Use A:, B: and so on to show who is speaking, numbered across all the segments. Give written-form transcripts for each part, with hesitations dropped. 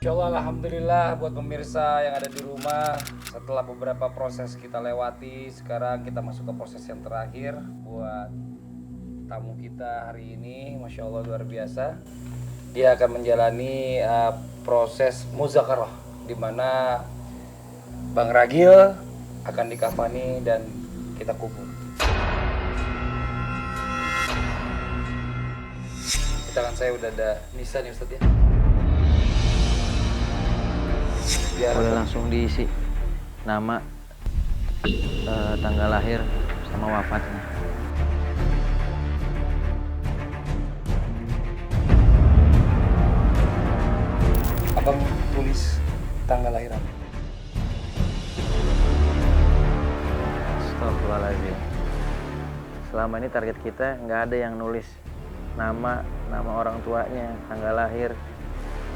A: Insyaallah alhamdulillah buat pemirsa yang ada di rumah. Setelah beberapa proses kita lewati, sekarang kita masuk ke proses yang terakhir buat tamu kita hari ini. Masya Allah luar biasa. Dia akan menjalani proses muzakarah di mana Bang Ragil akan dikafani dan kita kubur. Di tangan saya udah ada Nisa nih Ustadz ya.
B: Boleh langsung diisi nama, tanggal lahir, sama wafatnya.
A: Abang tulis tanggal lahiran.
B: Astagfirullahaladzim. Selama ini target kita nggak ada yang nulis nama orang tuanya, tanggal lahir.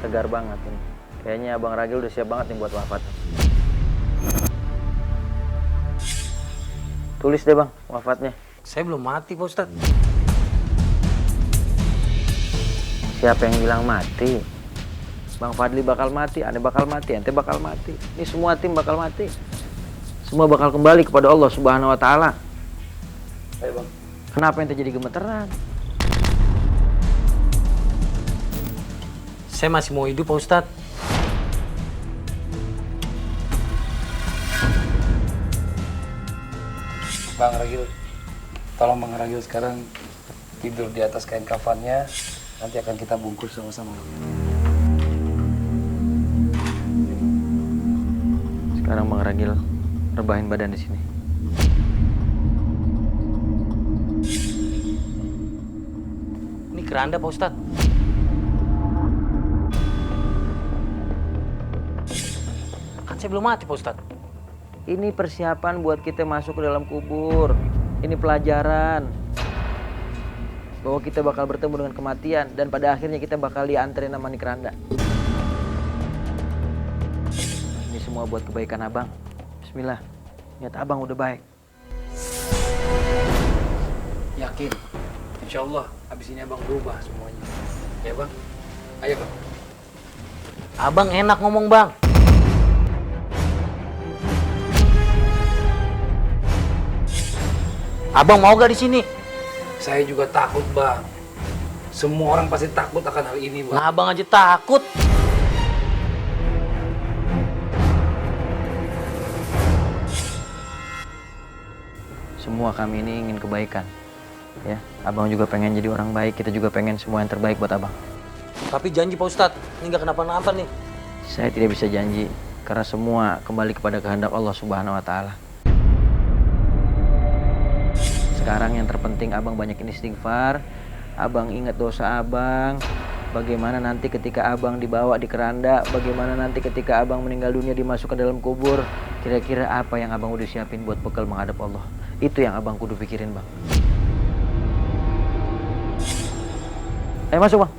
B: Tegar banget ini. Kayaknya Abang Ragil udah siap banget nih buat wafat. Tulis deh Bang, wafatnya.
C: Saya belum mati Pak Ustadz.
B: Siapa yang bilang mati? Bang Fadli bakal mati, Ane bakal mati, ente bakal mati. Ini semua tim bakal mati. Semua bakal kembali kepada Allah Subhanahu wa Ta'ala.
A: Ayo Bang.
B: Kenapa ente jadi gemeteran?
C: Saya masih mau hidup Pak Ustadz.
A: Bang Ragil, tolong Bang Ragil sekarang tidur di atas kain kafannya. Nanti akan kita bungkus sama-sama.
B: Sekarang Bang Ragil rebahin badan di sini.
C: Ini keranda Pak Ustadz. Kan saya belum mati Pak Ustadz.
B: Ini persiapan buat kita masuk ke dalam kubur. Ini pelajaran bahwa kita bakal bertemu dengan kematian dan pada akhirnya kita bakal dianterin sama keranda. Ini semua buat kebaikan Abang. Bismillah. Niat Abang udah baik.
A: Yakin? Insya Allah abis ini Abang berubah semuanya. Ya Bang? Ayo Bang.
C: Abang enak ngomong Bang. Abang mau gak di sini?
A: Saya juga takut Bang. Semua orang pasti takut akan hal ini Bang.
C: Nah Abang aja takut.
B: Semua kami ini ingin kebaikan. Ya, Abang juga pengen jadi orang baik, kita juga pengen semua yang terbaik buat Abang.
C: Tapi janji Pak Ustadz, ini gak kenapa-napa nih.
B: Saya tidak bisa janji karena semua kembali kepada kehendak Allah Subhanahu wa Ta'ala. Sekarang yang terpenting Abang banyakin istighfar. Abang ingat dosa Abang. Bagaimana nanti ketika Abang dibawa di keranda, bagaimana nanti ketika Abang meninggal dunia dimasukkan dalam kubur. Kira-kira apa yang Abang udah siapin buat bekal menghadap Allah. Itu yang Abang kudu pikirin Bang. Ayo masuk Bang.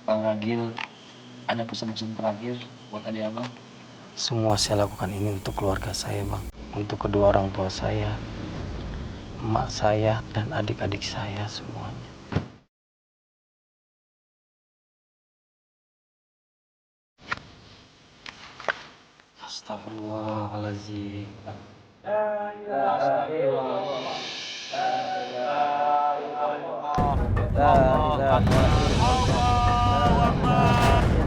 A: Bang Ragil, ada pesan-pesan terakhir buat adik Abang?
C: Semua saya lakukan ini untuk keluarga saya Bang. Untuk kedua orang tua saya, emak saya, dan adik-adik saya semuanya. Astagfirullahaladzim. La ilaha illallah.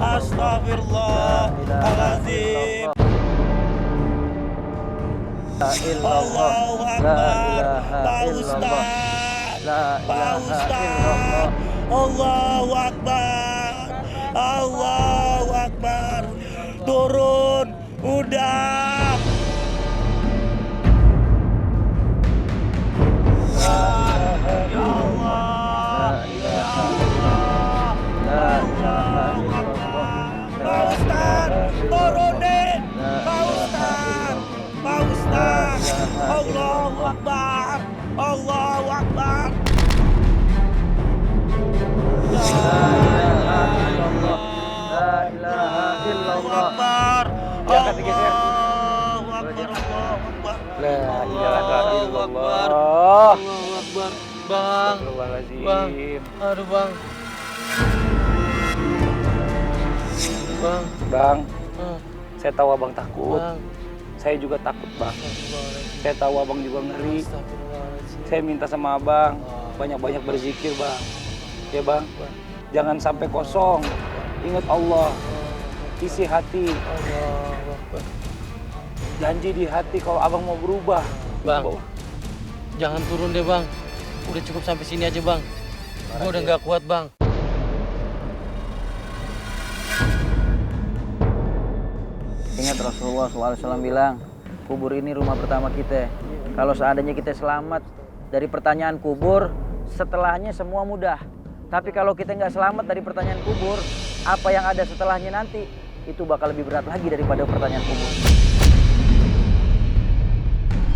D: Astagfirullahaladzim.
B: Allahu Akbar.
D: Pak Ustaz. Pak Ustaz. Allahu Akbar. Allahu Akbar. Turun. Udah. Ya Allah. Akbar. Allahu Akbar.
B: La ilaha illallah. La ilaha illallah.
D: Akbar.
A: Diangkat digeser.
D: Allahu Akbar. Allahu Akbar.
A: La ilaha illallah.
C: Allahu Akbar. Bang.
A: Astagfirullahaladzim.
C: Bang. Aduh bang. Bang.
A: Bang,
C: Ah,
A: saya tahu abang takut.
C: Bang.
A: Saya juga takut bang.
C: Astagfirullahaladzim.
A: Saya tahu abang juga ngeri.
C: Astagfirullahaladzim.
A: Saya minta sama abang banyak-banyak berzikir bang. Ya bang, jangan sampai kosong. Ingat Allah, isi hati,
C: Allahu Akbar.
A: janji di hati kalau abang mau berubah.
C: Bang, jangan turun deh bang. Udah cukup sampai sini aja bang. Gue udah nggak kuat bang.
B: Ingat Rasulullah SAW bilang, kubur ini rumah pertama kita. Kalau seandainya kita selamat dari pertanyaan kubur, setelahnya semua mudah. Tapi kalau kita nggak selamat dari pertanyaan kubur, apa yang ada setelahnya nanti, itu bakal lebih berat lagi daripada pertanyaan kubur.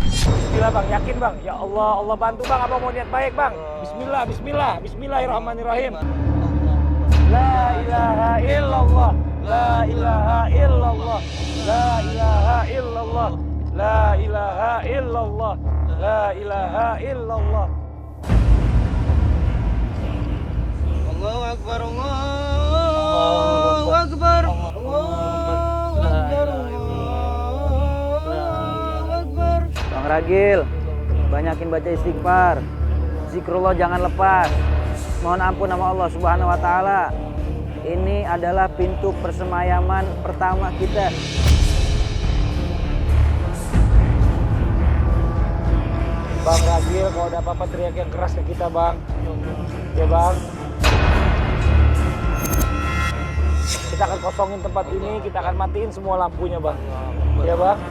A: Bismillah bang, yakin bang. Ya Allah, Allah bantu bang, abang mau niat baik bang. Bismillah, bismillah, bismillahirrahmanirrahim. La ilaha illallah, la ilaha illallah, la ilaha illallah, la ilaha illallah, la ilaha illallah.
C: Allahu Akbar. Allahu Akbar. Allahu Akbar. Allahu Akbar.
B: Bang Ragil, banyakin baca istighfar. Zikrullah jangan lepas. Mohon ampun sama Allah Subhanahu wa taala. Ini adalah pintu persemayaman pertama kita.
A: Bang Ragil, kalau ada apa-apa teriak yang keras ke kita bang. Ya bang. Kita akan kosongin tempat ini, kita akan matiin semua lampunya bang. Ya bang.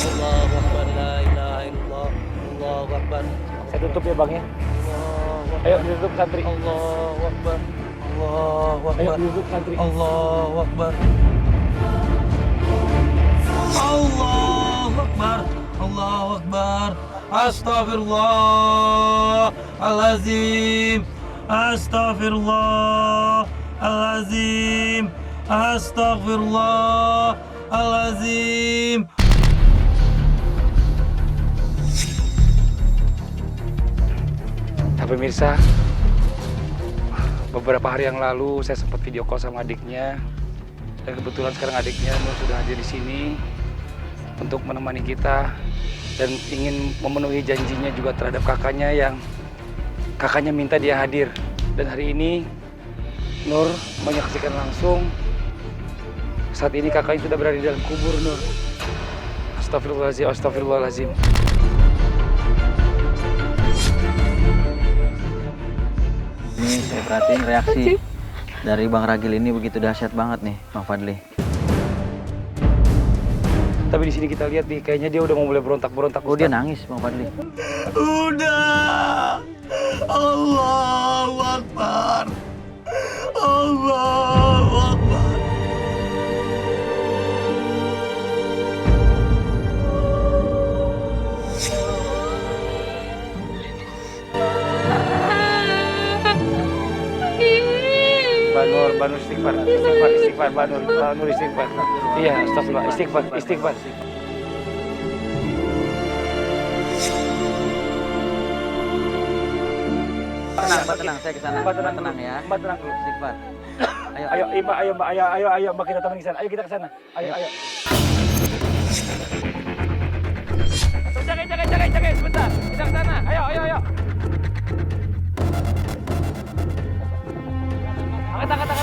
C: Allahu Akbar. La ilaha illallah. Allahu Akbar.
A: Saya tutup ya bang ya.
C: Allahu Akbar.
A: Ayo ditutup santri.
C: Allahu Akbar. Allahu
A: Ayo
C: Akbar.
A: ditutup santri.
C: Allahu Akbar. Allahu Akbar. Allahu Akbar. Astaghfirullahalazim. Astaghfirullahalazim. Astaghfirullahalazim.
A: Nah, pemirsa, beberapa hari yang lalu saya sempat video call sama adiknya, dan kebetulan sekarang adiknya Nur sudah hadir di sini untuk menemani kita dan ingin memenuhi janjinya juga terhadap kakaknya yang kakaknya minta dia hadir. Dan hari ini Nur menyaksikan langsung saat ini kakaknya sudah berada di dalam kubur. Nur, astagfirullahaladzim, astagfirullahaladzim.
B: Ini saya perhatiin reaksi dari Bang Ragil ini begitu dahsyat banget nih, Bang Fadli.
A: Tapi di sini kita lihat nih, kayaknya dia udah mau mulai berontak-berontak.
B: Oh, dia nangis, Bang Fadli.
D: Udah. Allahu Akbar. Allahu Akbar.
A: Banur istighfar, istighfar, Banur istighfar. Iya, astagfirullah, istighfar.
B: Tenang, saya kesana.
A: Mbak
B: Tenang ya.
A: Mbak tenang dulu.
B: Istighfar. Ayo.
A: Ayo, Mbak kita teman di sana. Ayo kita ke sana. Ayo. Jaga sebentar. Kita ke sana. Ayo. Angkat.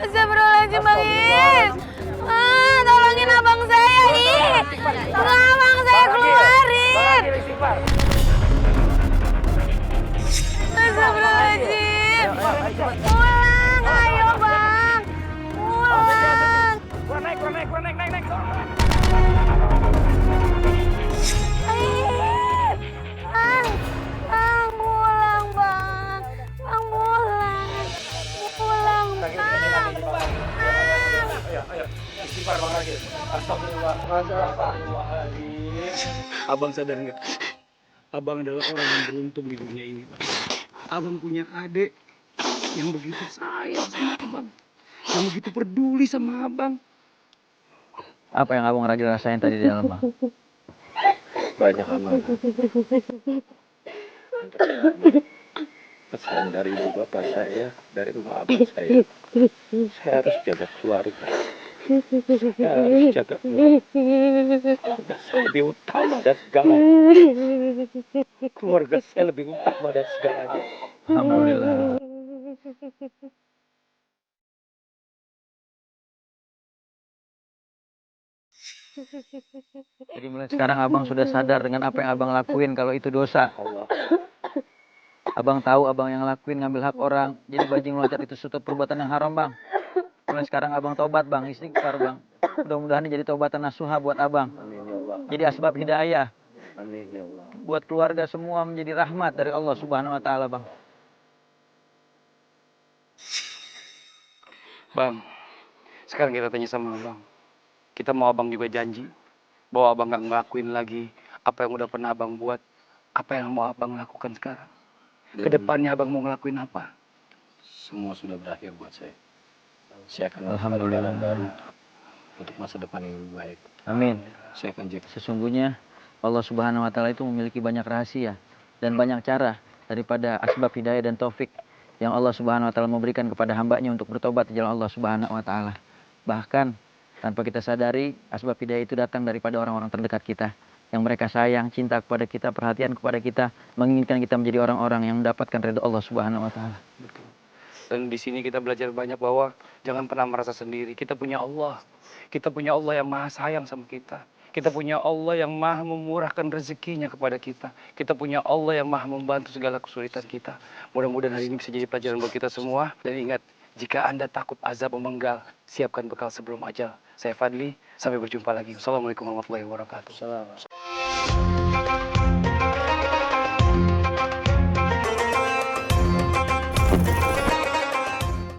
E: Astagfirullahaladzim Bang Is. Tolongin abang saya nih. Abang saya keluarin. Astagfirullahaladzim. Pulang, ayo bang. Pulang.
A: Kurang naik.
E: Bang, pulang bang. Bang pulang. Pulang bang.
A: Ayo. Istighfar Bang Ragil. Astagfirullahaladzim.
C: Abang sadar nggak? Abang adalah orang yang beruntung di dunia ini, Bang. Abang punya adik yang begitu sayang sama abang, yang begitu peduli sama abang.
B: Apa yang abang Ragil rasain tadi di dalam, Bang?
C: Banyak abang. Pesan dari ibu bapak saya, dari rumah abang saya. Saya harus jaga keluarga. Saya harus jaga keluarga saya lebih utama dan segalanya. Keluarga saya lebih utama dan segalanya.
B: Alhamdulillah. Jadi mulai sekarang abang sudah sadar dengan apa yang abang lakuin kalau itu dosa.
C: Allah.
B: Abang tahu abang yang lakuin ngambil hak orang. Jadi bajing loncat itu suatu perbuatan yang haram, Bang. Mulai sekarang abang tobat, Bang. Istighfar, Bang. Mudah-mudahan ini jadi tobatan nasuha buat abang.
C: Amin ya Allah.
B: Jadi asbab hidayah
C: Amin ya Allah.
B: buat keluarga semua, menjadi rahmat dari Allah Subhanahu wa taala, Bang.
C: Bang, sekarang kita tanya sama abang. Kita mau abang juga janji bahwa abang gak ngelakuin lagi apa yang udah pernah abang buat. Apa yang mau abang lakukan sekarang? Kedepannya abang mau ngelakuin apa? Semua sudah berakhir buat saya. Saya akan
B: Alhamdulillah.
C: jalan baru untuk masa depan yang lebih baik.
B: Amin.
C: Saya akan jaga.
B: Sesungguhnya Allah Subhanahu wa taala itu memiliki banyak rahasia dan banyak cara daripada asbab hidayah dan taufik yang Allah Subhanahu wa taala memberikan kepada hambanya untuk bertobat di jalan Allah Subhanahu wa taala. Bahkan tanpa kita sadari, asbab hidayah itu datang daripada orang-orang terdekat kita yang mereka sayang, cinta kepada kita, perhatian kepada kita, menginginkan kita menjadi orang-orang yang mendapatkan ridha Allah Subhanahu wa taala.
C: Betul. Dan di sini kita belajar banyak bahwa jangan pernah merasa sendiri. Kita punya Allah. Kita punya Allah yang maha sayang sama kita. Kita punya Allah yang maha memurahkan rezekinya kepada kita. Kita punya Allah yang maha membantu segala kesulitan kita. Mudah-mudahan hari ini bisa jadi pelajaran buat kita semua. Dan ingat, jika Anda takut azab memenggal, siapkan bekal sebelum ajal. Saya Fadli, sampai berjumpa lagi. Assalamualaikum warahmatullahi wabarakatuh.
B: Assalamualaikum.